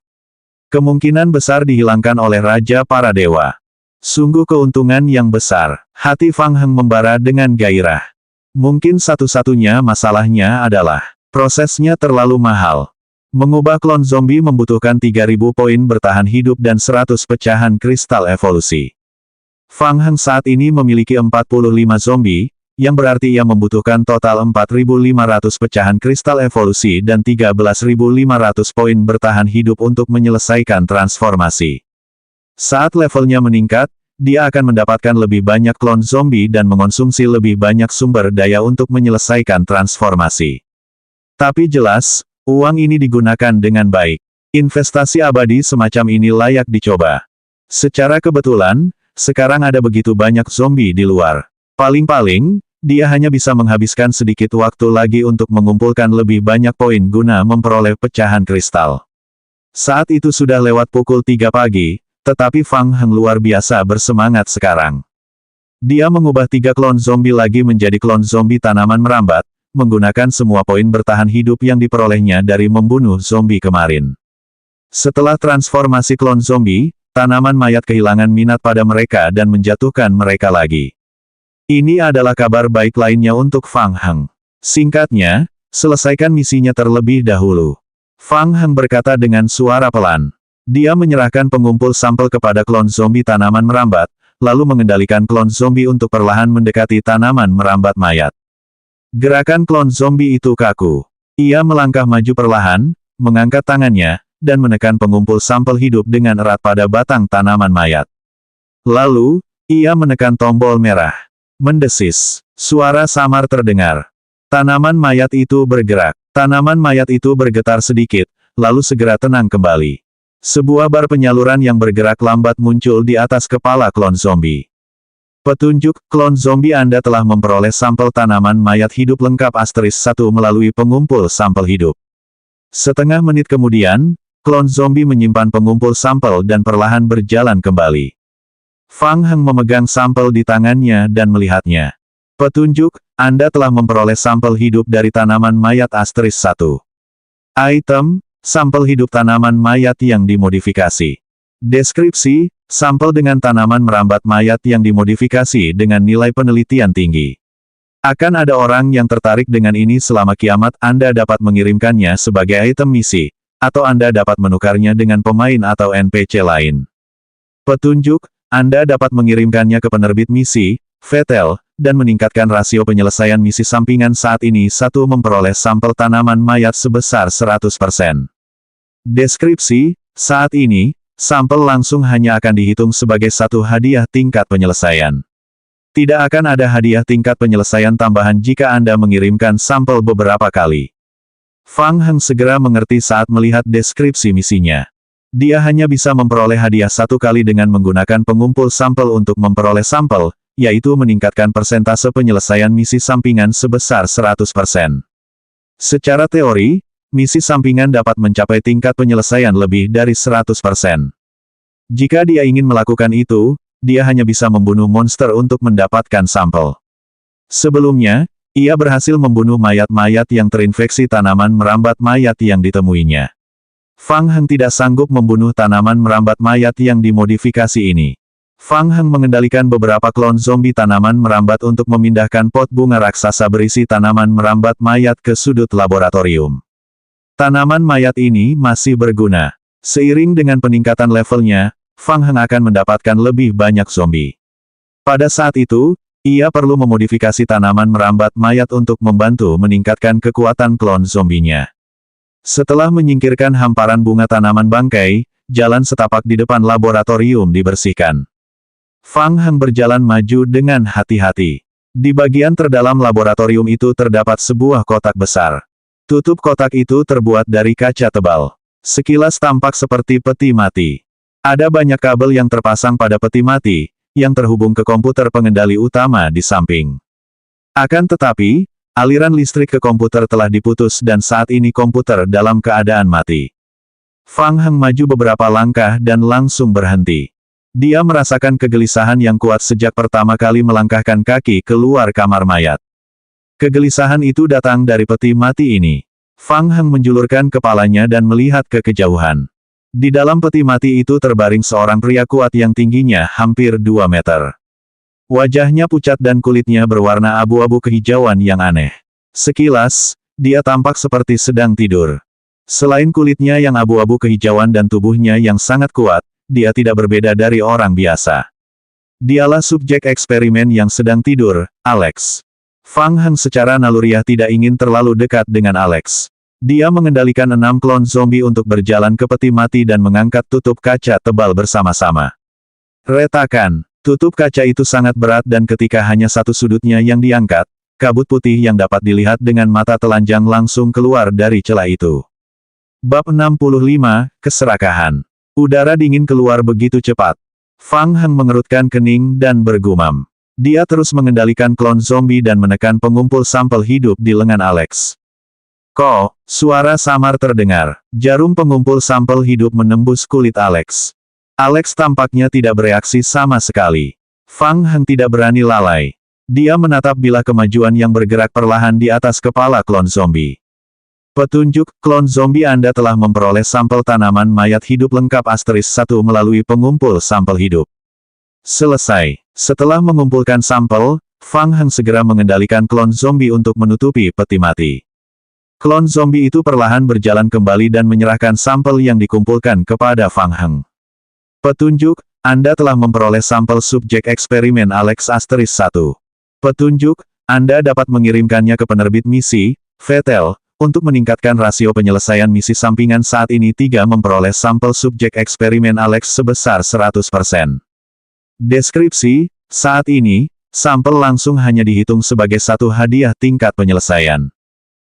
Kemungkinan besar dihilangkan oleh Raja para Dewa. Sungguh keuntungan yang besar. Hati Fang Heng membara dengan gairah. Mungkin satu-satunya masalahnya adalah prosesnya terlalu mahal. Mengubah klon zombie membutuhkan 3000 poin bertahan hidup dan 100 pecahan kristal evolusi. Fang Heng saat ini memiliki 45 zombie, yang berarti ia membutuhkan total 4500 pecahan kristal evolusi dan 13500 poin bertahan hidup untuk menyelesaikan transformasi. Saat levelnya meningkat, dia akan mendapatkan lebih banyak klon zombie dan mengonsumsi lebih banyak sumber daya untuk menyelesaikan transformasi. Tapi jelas, uang ini digunakan dengan baik. Investasi abadi semacam ini layak dicoba. Secara kebetulan, sekarang ada begitu banyak zombie di luar. Paling-paling, dia hanya bisa menghabiskan sedikit waktu lagi untuk mengumpulkan lebih banyak poin guna memperoleh pecahan kristal. Saat itu sudah lewat pukul 3 pagi, tetapi Fang Heng luar biasa bersemangat sekarang. Dia mengubah 3 klon zombie lagi menjadi klon zombie tanaman merambat, menggunakan semua poin bertahan hidup yang diperolehnya dari membunuh zombie kemarin. Setelah transformasi klon zombie, tanaman mayat kehilangan minat pada mereka dan menjatuhkan mereka lagi. Ini adalah kabar baik lainnya untuk Fang Heng. Singkatnya, selesaikan misinya terlebih dahulu. Fang Heng berkata dengan suara pelan. Dia menyerahkan pengumpul sampel kepada klon zombie tanaman merambat, lalu mengendalikan klon zombie untuk perlahan mendekati tanaman merambat mayat. Gerakan klon zombie itu kaku. Ia melangkah maju perlahan, mengangkat tangannya, dan menekan pengumpul sampel hidup dengan erat pada batang tanaman mayat. Lalu, ia menekan tombol merah. Mendesis. Suara samar terdengar. Tanaman mayat itu bergerak. Tanaman mayat itu bergetar sedikit, lalu segera tenang kembali. Sebuah bar penyaluran yang bergerak lambat muncul di atas kepala klon zombie. Petunjuk, klon zombie Anda telah memperoleh sampel tanaman mayat hidup lengkap *1 melalui pengumpul sampel hidup. Setengah menit kemudian, klon zombie menyimpan pengumpul sampel dan perlahan berjalan kembali. Fang Heng memegang sampel di tangannya dan melihatnya. Petunjuk, Anda telah memperoleh sampel hidup dari tanaman mayat *1. Item, sampel hidup tanaman mayat yang dimodifikasi. Deskripsi, sampel dengan tanaman merambat mayat yang dimodifikasi dengan nilai penelitian tinggi. Akan ada orang yang tertarik dengan ini selama kiamat. Anda dapat mengirimkannya sebagai item misi, atau Anda dapat menukarnya dengan pemain atau NPC lain. Petunjuk, Anda dapat mengirimkannya ke penerbit misi, Vetel, dan meningkatkan rasio penyelesaian misi sampingan saat ini. 1 Memperoleh sampel tanaman mayat sebesar 100%. Deskripsi, saat ini, sampel langsung hanya akan dihitung sebagai 1 hadiah tingkat penyelesaian. Tidak akan ada hadiah tingkat penyelesaian tambahan jika Anda mengirimkan sampel beberapa kali. Fang Heng segera mengerti saat melihat deskripsi misinya. Dia hanya bisa memperoleh hadiah 1 kali dengan menggunakan pengumpul sampel untuk memperoleh sampel, yaitu meningkatkan persentase penyelesaian misi sampingan sebesar 100%. Secara teori, misi sampingan dapat mencapai tingkat penyelesaian lebih dari 100%. Jika dia ingin melakukan itu, dia hanya bisa membunuh monster untuk mendapatkan sampel. Sebelumnya, ia berhasil membunuh mayat-mayat yang terinfeksi tanaman merambat mayat yang ditemuinya. Fang Heng tidak sanggup membunuh tanaman merambat mayat yang dimodifikasi ini. Fang Heng mengendalikan beberapa klon zombie tanaman merambat untuk memindahkan pot bunga raksasa berisi tanaman merambat mayat ke sudut laboratorium. Tanaman mayat ini masih berguna. Seiring dengan peningkatan levelnya, Fang Heng akan mendapatkan lebih banyak zombie. Pada saat itu, ia perlu memodifikasi tanaman merambat mayat untuk membantu meningkatkan kekuatan klon zombinya. Setelah menyingkirkan hamparan bunga tanaman bangkai, jalan setapak di depan laboratorium dibersihkan. Fang Heng berjalan maju dengan hati-hati. Di bagian terdalam laboratorium itu terdapat sebuah kotak besar. Tutup kotak itu terbuat dari kaca tebal. Sekilas tampak seperti peti mati. Ada banyak kabel yang terpasang pada peti mati, yang terhubung ke komputer pengendali utama di samping. Akan tetapi, aliran listrik ke komputer telah diputus dan saat ini komputer dalam keadaan mati. Fang Heng maju beberapa langkah dan langsung berhenti. Dia merasakan kegelisahan yang kuat sejak pertama kali melangkahkan kaki keluar kamar mayat. Kegelisahan itu datang dari peti mati ini. Fang Heng menjulurkan kepalanya dan melihat ke kejauhan. Di dalam peti mati itu terbaring seorang pria kuat yang tingginya hampir 2 meter. Wajahnya pucat dan kulitnya berwarna abu-abu kehijauan yang aneh. Sekilas, dia tampak seperti sedang tidur. Selain kulitnya yang abu-abu kehijauan dan tubuhnya yang sangat kuat, dia tidak berbeda dari orang biasa. Dialah subjek eksperimen yang sedang tidur, Alex. Fang Heng secara naluriah tidak ingin terlalu dekat dengan Alex. Dia mengendalikan 6 klon zombie untuk berjalan ke peti mati dan mengangkat tutup kaca tebal bersama-sama. Retakan. Tutup kaca itu sangat berat dan ketika hanya satu sudutnya yang diangkat, kabut putih yang dapat dilihat dengan mata telanjang langsung keluar dari celah itu. Bab 65, Keserakahan. Udara dingin keluar begitu cepat. Fang Heng mengerutkan kening dan bergumam. Dia terus mengendalikan klon zombie dan menekan pengumpul sampel hidup di lengan Alex. Suara samar terdengar. Jarum pengumpul sampel hidup menembus kulit Alex. Alex tampaknya tidak bereaksi sama sekali. Fang Heng tidak berani lalai. Dia menatap bilah kemajuan yang bergerak perlahan di atas kepala klon zombie. Petunjuk, klon zombie Anda telah memperoleh sampel tanaman mayat hidup lengkap *1 melalui pengumpul sampel hidup. Selesai. Setelah mengumpulkan sampel, Fang Heng segera mengendalikan klon zombie untuk menutupi peti mati. Klon zombie itu perlahan berjalan kembali dan menyerahkan sampel yang dikumpulkan kepada Fang Heng. Petunjuk, Anda telah memperoleh sampel subjek eksperimen Alex *1. Petunjuk, Anda dapat mengirimkannya ke penerbit misi, Vetel, untuk meningkatkan rasio penyelesaian misi sampingan saat ini 3 memperoleh sampel subjek eksperimen Alex sebesar 100%. Deskripsi, saat ini, sampel langsung hanya dihitung sebagai satu hadiah tingkat penyelesaian.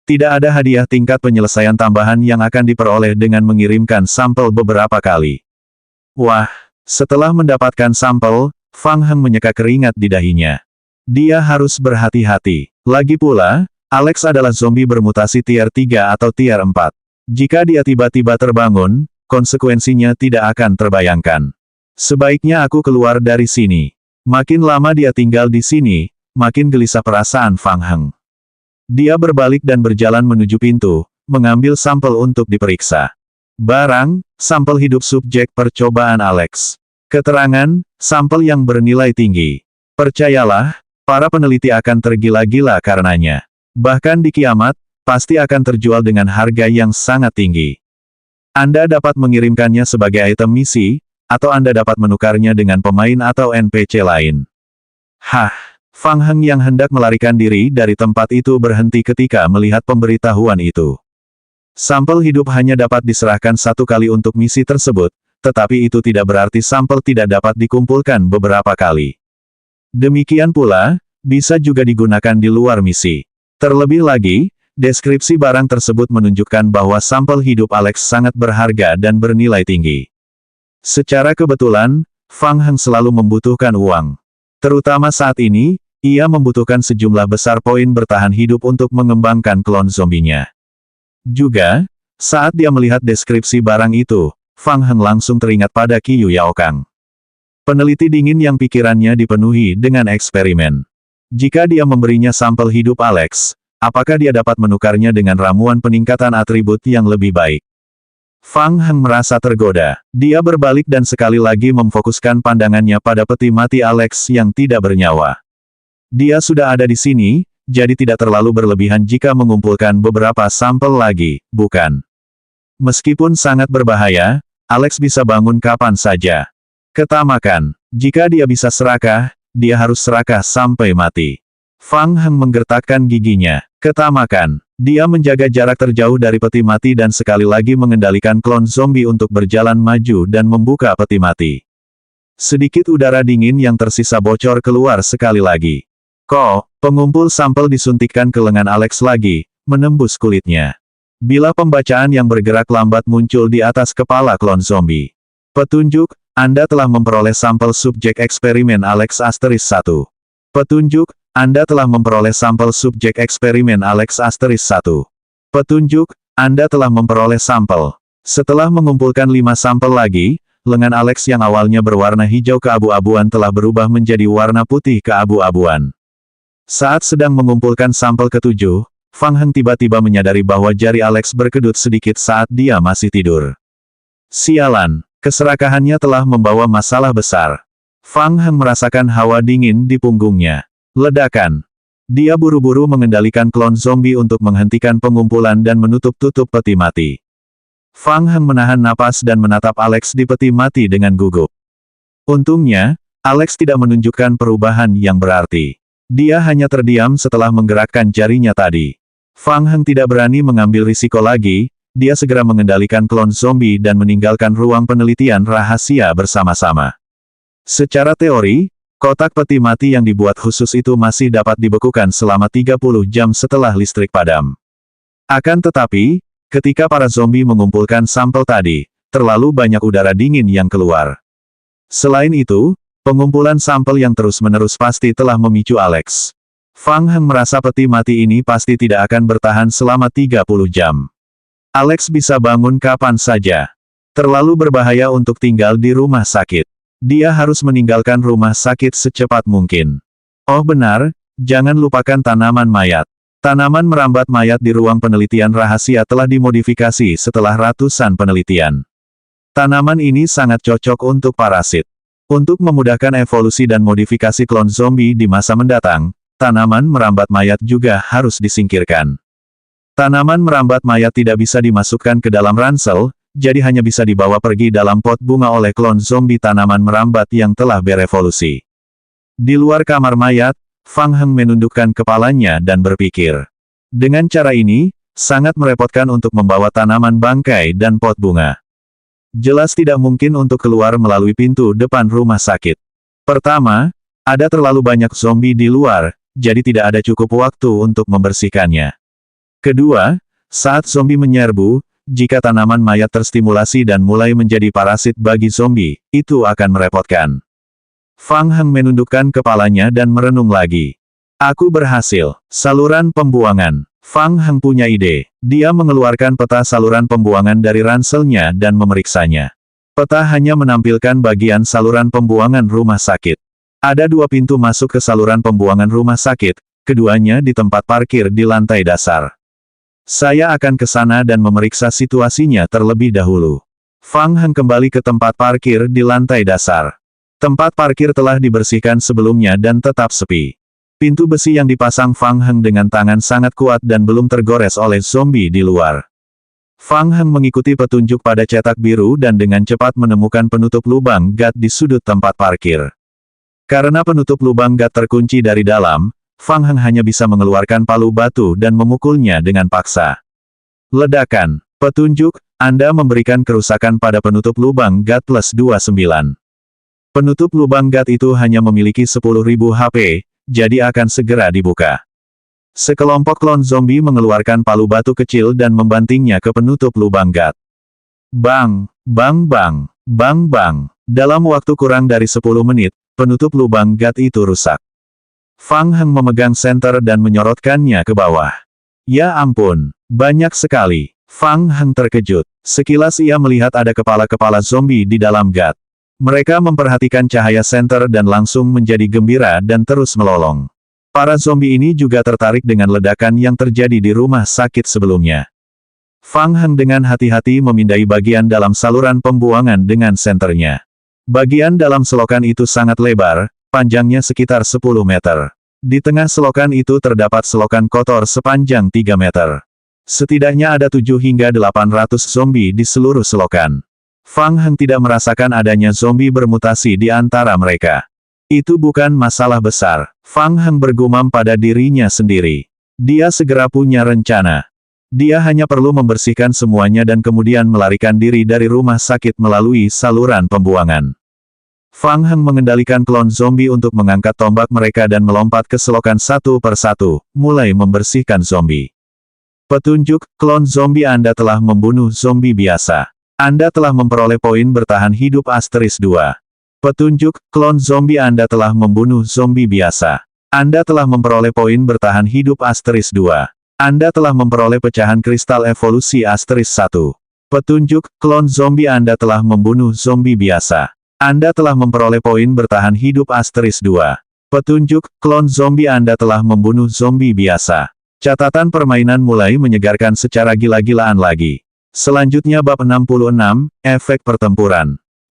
Tidak ada hadiah tingkat penyelesaian tambahan yang akan diperoleh dengan mengirimkan sampel beberapa kali. Wah, setelah mendapatkan sampel, Fang Heng menyeka keringat di dahinya. Dia harus berhati-hati. Lagi pula, Alex adalah zombie bermutasi tier 3 atau tier 4. Jika dia tiba-tiba terbangun, konsekuensinya tidak akan terbayangkan. Sebaiknya aku keluar dari sini. Makin lama dia tinggal di sini, makin gelisah perasaan Fang Heng. Dia berbalik dan berjalan menuju pintu, mengambil sampel untuk diperiksa. Barang, sampel hidup subjek percobaan Alex. Keterangan, sampel yang bernilai tinggi. Percayalah, para peneliti akan tergila-gila karenanya. Bahkan di kiamat, pasti akan terjual dengan harga yang sangat tinggi. Anda dapat mengirimkannya sebagai item misi, atau Anda dapat menukarnya dengan pemain atau NPC lain. Fang Heng yang hendak melarikan diri dari tempat itu berhenti ketika melihat pemberitahuan itu. Sampel hidup hanya dapat diserahkan 1 kali untuk misi tersebut, tetapi itu tidak berarti sampel tidak dapat dikumpulkan beberapa kali. Demikian pula, bisa juga digunakan di luar misi. Terlebih lagi, deskripsi barang tersebut menunjukkan bahwa sampel hidup Alex sangat berharga dan bernilai tinggi. Secara kebetulan, Fang Heng selalu membutuhkan uang. Terutama saat ini, ia membutuhkan sejumlah besar poin bertahan hidup untuk mengembangkan klon zombinya. Juga, saat dia melihat deskripsi barang itu, Fang Heng langsung teringat pada Qiyu Yaokang. Peneliti dingin yang pikirannya dipenuhi dengan eksperimen. Jika dia memberinya sampel hidup Alex, apakah dia dapat menukarnya dengan ramuan peningkatan atribut yang lebih baik? Fang Heng merasa tergoda. Dia berbalik dan sekali lagi memfokuskan pandangannya pada peti mati Alex yang tidak bernyawa. Dia sudah ada di sini, jadi tidak terlalu berlebihan jika mengumpulkan beberapa sampel lagi, bukan? Meskipun sangat berbahaya, Alex bisa bangun kapan saja. Ketamakan. Jika dia bisa serakah, dia harus serakah sampai mati. Fang Heng menggertakkan giginya. Ketamakan. Dia menjaga jarak terjauh dari peti mati dan sekali lagi mengendalikan klon zombie untuk berjalan maju dan membuka peti mati. Sedikit udara dingin yang tersisa bocor keluar sekali lagi. Pengumpul sampel disuntikkan ke lengan Alex lagi, menembus kulitnya. Bila pembacaan yang bergerak lambat muncul di atas kepala klon zombie. Petunjuk, Anda telah memperoleh sampel subjek eksperimen Alex *1. Petunjuk, Anda telah memperoleh sampel subjek eksperimen Alex *1. Petunjuk, Anda telah memperoleh sampel. Setelah mengumpulkan 5 sampel lagi, lengan Alex yang awalnya berwarna hijau keabu-abuan telah berubah menjadi warna putih keabu-abuan. Saat sedang mengumpulkan sampel ke-7, Fang Heng tiba-tiba menyadari bahwa jari Alex berkedut sedikit saat dia masih tidur. Sialan, keserakahannya telah membawa masalah besar. Fang Heng merasakan hawa dingin di punggungnya. Ledakan. Dia buru-buru mengendalikan klon zombie untuk menghentikan pengumpulan dan menutup-tutup peti mati. Fang Heng menahan napas dan menatap Alex di peti mati dengan gugup. Untungnya, Alex tidak menunjukkan perubahan yang berarti. Dia hanya terdiam setelah menggerakkan jarinya tadi. Fang Heng tidak berani mengambil risiko lagi, dia segera mengendalikan klon zombie dan meninggalkan ruang penelitian rahasia bersama-sama. Secara teori, kotak peti mati yang dibuat khusus itu masih dapat dibekukan selama 30 jam setelah listrik padam. Akan tetapi, ketika para zombie mengumpulkan sampel tadi, terlalu banyak udara dingin yang keluar. Selain itu, pengumpulan sampel yang terus-menerus pasti telah memicu Alex. Fang Heng merasa peti mati ini pasti tidak akan bertahan selama 30 jam. Alex bisa bangun kapan saja. Terlalu berbahaya untuk tinggal di rumah sakit. Dia harus meninggalkan rumah sakit secepat mungkin. Oh benar, jangan lupakan tanaman mayat. Tanaman merambat mayat di ruang penelitian rahasia telah dimodifikasi setelah ratusan penelitian. Tanaman ini sangat cocok untuk parasit. Untuk memudahkan evolusi dan modifikasi klon zombie di masa mendatang, tanaman merambat mayat juga harus disingkirkan. Tanaman merambat mayat tidak bisa dimasukkan ke dalam ransel, jadi hanya bisa dibawa pergi dalam pot bunga oleh klon zombie tanaman merambat yang telah berevolusi. Di luar kamar mayat, Fang Heng menundukkan kepalanya dan berpikir. Dengan cara ini, sangat merepotkan untuk membawa tanaman bangkai dan pot bunga. Jelas tidak mungkin untuk keluar melalui pintu depan rumah sakit. Pertama, ada terlalu banyak zombie di luar, jadi tidak ada cukup waktu untuk membersihkannya. Kedua, saat zombie menyerbu, jika tanaman mayat terstimulasi dan mulai menjadi parasit bagi zombie, itu akan merepotkan. Fang Heng menundukkan kepalanya dan merenung lagi. Aku berhasil. Saluran pembuangan. Fang Heng punya ide. Dia mengeluarkan peta saluran pembuangan dari ranselnya dan memeriksanya. Peta hanya menampilkan bagian saluran pembuangan rumah sakit. Ada 2 pintu masuk ke saluran pembuangan rumah sakit, keduanya di tempat parkir di lantai dasar. Saya akan ke sana dan memeriksa situasinya terlebih dahulu. Fang Heng kembali ke tempat parkir di lantai dasar. Tempat parkir telah dibersihkan sebelumnya dan tetap sepi. Pintu besi yang dipasang Fang Heng dengan tangan sangat kuat dan belum tergores oleh zombie di luar. Fang Heng mengikuti petunjuk pada cetak biru dan dengan cepat menemukan penutup lubang gat di sudut tempat parkir. Karena penutup lubang gat terkunci dari dalam, Fang Heng hanya bisa mengeluarkan palu batu dan memukulnya dengan paksa. Ledakan. Petunjuk, Anda memberikan kerusakan pada penutup lubang gat plus 29. Penutup lubang gat itu hanya memiliki 10.000 HP, jadi akan segera dibuka. Sekelompok klon zombie mengeluarkan palu batu kecil dan membantingnya ke penutup lubang gat. Bang, bang bang, bang bang. Dalam waktu kurang dari 10 menit, penutup lubang gat itu rusak. Fang Heng memegang senter dan menyorotkannya ke bawah. Ya ampun, banyak sekali. Fang Heng terkejut. Sekilas ia melihat ada kepala-kepala zombie di dalam gat. Mereka memperhatikan cahaya senter dan langsung menjadi gembira dan terus melolong. Para zombie ini juga tertarik dengan ledakan yang terjadi di rumah sakit sebelumnya. Fang Heng dengan hati-hati memindai bagian dalam saluran pembuangan dengan senternya. Bagian dalam selokan itu sangat lebar, panjangnya sekitar 10 meter. Di tengah selokan itu terdapat selokan kotor sepanjang 3 meter. Setidaknya ada 7 hingga 800 zombie di seluruh selokan. Fang Heng tidak merasakan adanya zombie bermutasi di antara mereka. Itu bukan masalah besar. Fang Heng bergumam pada dirinya sendiri. Dia segera punya rencana. Dia hanya perlu membersihkan semuanya dan kemudian melarikan diri dari rumah sakit melalui saluran pembuangan. Fang Heng mengendalikan klon zombie untuk mengangkat tombak mereka dan melompat ke selokan satu persatu, mulai membersihkan zombie. Petunjuk, klon zombie Anda telah membunuh zombie biasa. Anda telah memperoleh poin bertahan hidup *2. Petunjuk, klon zombie Anda telah membunuh zombie biasa. Anda telah memperoleh poin bertahan hidup *2. Anda telah memperoleh pecahan kristal evolusi *1. Petunjuk, klon zombie Anda telah membunuh zombie biasa. Anda telah memperoleh poin bertahan hidup *2. Petunjuk, klon zombie Anda telah membunuh zombie biasa. Catatan permainan mulai menyegarkan secara gila-gilaan lagi. Selanjutnya bab 66, efek pertempuran.